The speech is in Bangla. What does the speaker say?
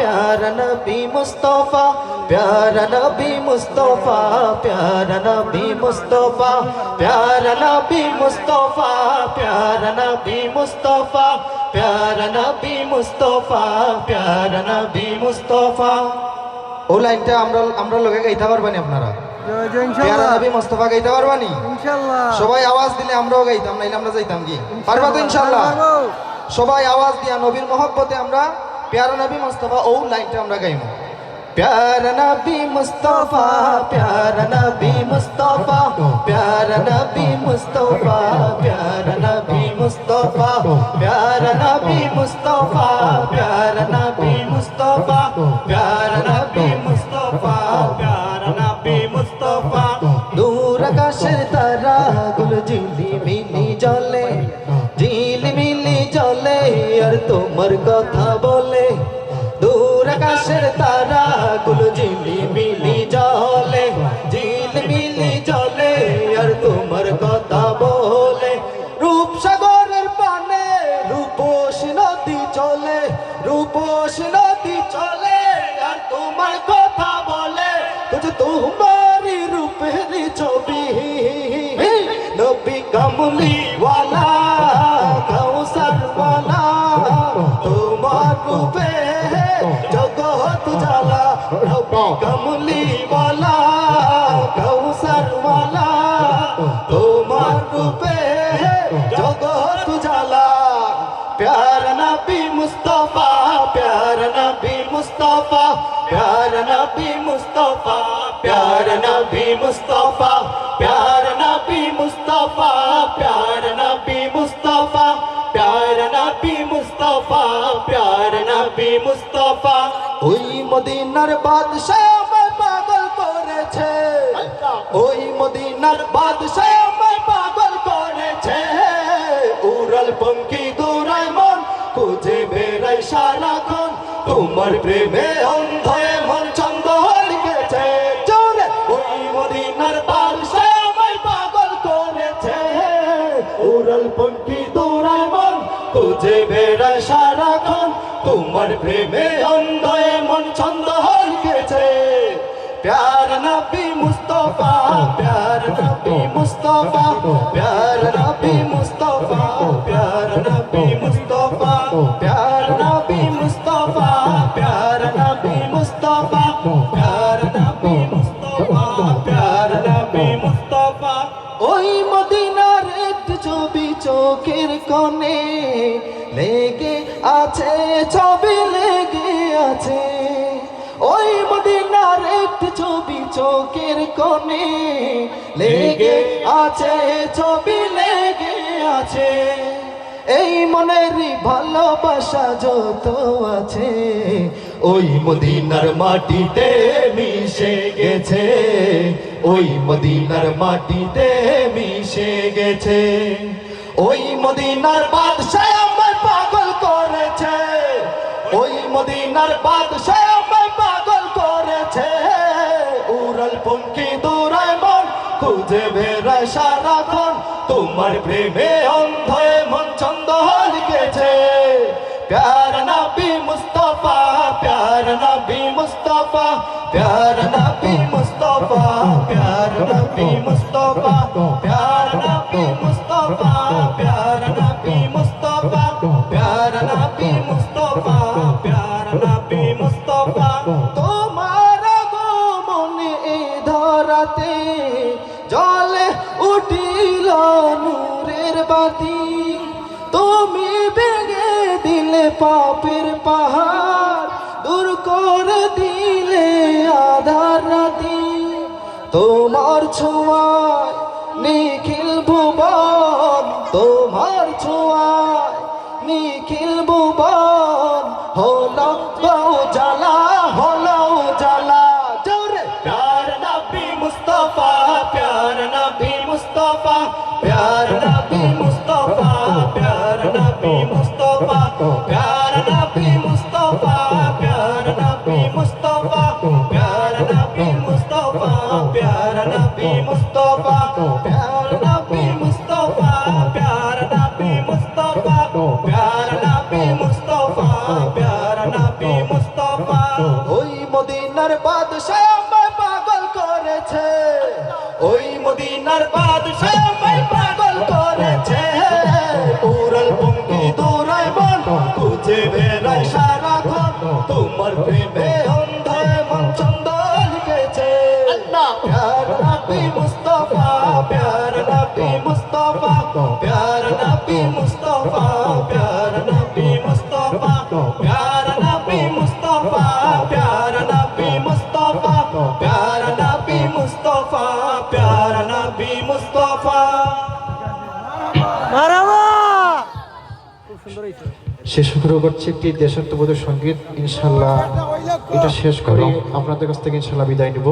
प्यारा नबी मुस्तफा प्यारा नबी मुस्तफा प्यारा नबी मुस्तफा प्यारा नबी मुस्तफा प्यारा नबी मुस्तफा प्यारा नबी मुस्तफा प्यारा नबी मुस्तफा। ও লাইনটা আমরা লোকে গাইতে পারবানি আপনারা? প্যারা নবী মুস্তাফা গাইতে পারবানি? ইনশাআল্লাহ। সবাই আওয়াজ দিলে আমরাও গাইতাম, নাইলে আমরা যাইতাম কি? পারবা তো ইনশাআল্লাহ? সবাই আওয়াজ দিয়া নবীর মহব্বতে আমরা প্যারা নবী মুস্তাফা ও লাইনটা আমরা গাইবো। प्यारा नबी मुस्तफा प्यारा नबी मुस्तफा प्यारा नबी मुस्तफा प्यारा नबी मुस्तफा प्यारा नबी मुस्तफा प्यारा नबी मुस्तफा प्यारा नबी मुस्तफा प्यारा नबी मुस्तफा। दूर आकाशेर तारा गुलो झिलिमिली जले झिलिमिली जले আর তোমার কথা বলে। दूर आकाशेर तारा गुलो झिलिमिली जले झिलिमिली जले আর তোমার কথা বলে। রূপসাগরের পানে রূপসী নদী চলে রূপসী নদী চলে আর তোমার কথা বলে। তুঝ তোমারি রূপের ছবি নবী কামলি ওয়ালা কাউসার ওয়ালা তোমার রূপে জগৎ জ্বালা। নবী কামলি ওয়ালা কাউসার ওয়ালা তোমার রূপে জগৎ জ্বালা। प्यारा नबी मुस्तफा प्यारा नबी मुस्तफा प्यारा नबी मुस्तफा प्यारा नबी मुस्तफा प्यारा नबी मुस्तफा प्यारा नबी मुस्तफा प्यारा नबी मुस्तफा प्यारा नबी मुस्तफा। ওই মদিনার বাদশা আমায় পাগল করেছে ওই মদিনার বাদশা আমায় পাগল করেছে। উড়াল পঙ্খী দৌড়ায় মন খুঁজে বেড়াই সারাক্ষণ তোমার প্রেমে অন্ধ মন ছন্দ লিখেছে। জোরে ওই মদিনার বাদশা আমায় পাগল করেছে। উড়াল পঙ্খী দৌড়ায় মন খুঁজে বেড়াই সারাক্ষণ তোমার প্রেমে অন্ধ মন ছন্দ লিখেছে। प्यारा नबी मुस्तफा प्यारा नबी मुस्तफा प्यारा नबी मुस्तफा प्यारा नबी मुस्तफा प्यारा नबी मुस्तफा प्यारा नबी मुस्तफा प्यारा नबी मुस्तफा प्यारा नबी मुस्तफा। ওই মদিনার একটি ছবি চোখের কোণে লেগে আছে ছবি লেগে আছে। ওই মদিনার একটি ছবি চোখের কোণে লেগে আছে ছবি লেগে আছে। এই মনের ভালোবাসা যত আছে ওই মদিনার মাটিতে মিশে গেছে ওই মদিনার মাটিতে মিশে গেছে। ওই মদিনার বাদশা আমায় পাগল করেছে ওই মদিনার বাদশা আমায় পাগল করেছে। উড়াল পঙ্খী দৌড়ায় মন খুঁজে বেড়ায় সারাক্ষণ তোমার প্রেমে অন্ধ মন ছন্দ লিখেছে। प्यारा नबी मुस्तफा प्यारा नबी मुस्तफा प्यारा नबी मुस्तफा प्यारा नबी मुस्तफा प्यारा नबी मुस्तफा प्यारा नबी मुस्तफा प्यारा नबी मुस्तफा प्यारा नबी मुस्तफा। তোমার আগমনে এই ধরাতে জ্বলে উঠিল নূরের বাতি। তুমি ভেঙে দিলে পাপের পাহাড় দূর করে দিলে আধার রাতি। তোমার ছোঁয়ায় নিখিল ভুবন তোমার ছোঁয়ায় নিখিল ভুবন হলো জ্বালা হলো জ্বালা। জোরে प्यारा नबी मुस्तफा प्यारा नबी मुस्तफा प्यारा नबी मुस्तफा प्यारा नबी मुस्तफा प्यारा नबी मुस्तफा प्यारा नबी मुस्तफा प्यारा नबी मुस्तफा प्यारा नबी मुस्तफा प्यारा नबी मुस्तफा प्यारा नबी मुस्तफा प्यारा नबी मुस्तफा प्यारा नबी मुस्तफा মুস্তফা ওই মদিনার বাদশাহ আমায় পাগল করেছে ওই মদিনার বাদশাহ আমায় পাগল করেছে উড়াল পঙ্কি দৌড়ায় মন খুঁজে বেড়ায় সারাক্ষণ তোমার প্রেমে অন্ধায় মন ছন্দ লিখেছে প্যার নবী মুস্তফা প্যার নবী মুস্তফা প্যার নবী মুস্তফা প্যার নবী মুস্তফা প্যার নবী মুস্তফা প্যার নবী মুস্তফা প্যার নবী মুস্তফা প্যার নবী মুস্তফা শেষ শুরু করছি একটি দেশাত্মবোধক সঙ্গীত ইনশাল্লাহ এটা শেষ করে আপনাদের কাছ থেকে ইনশাল্লাহ বিদায় নিব।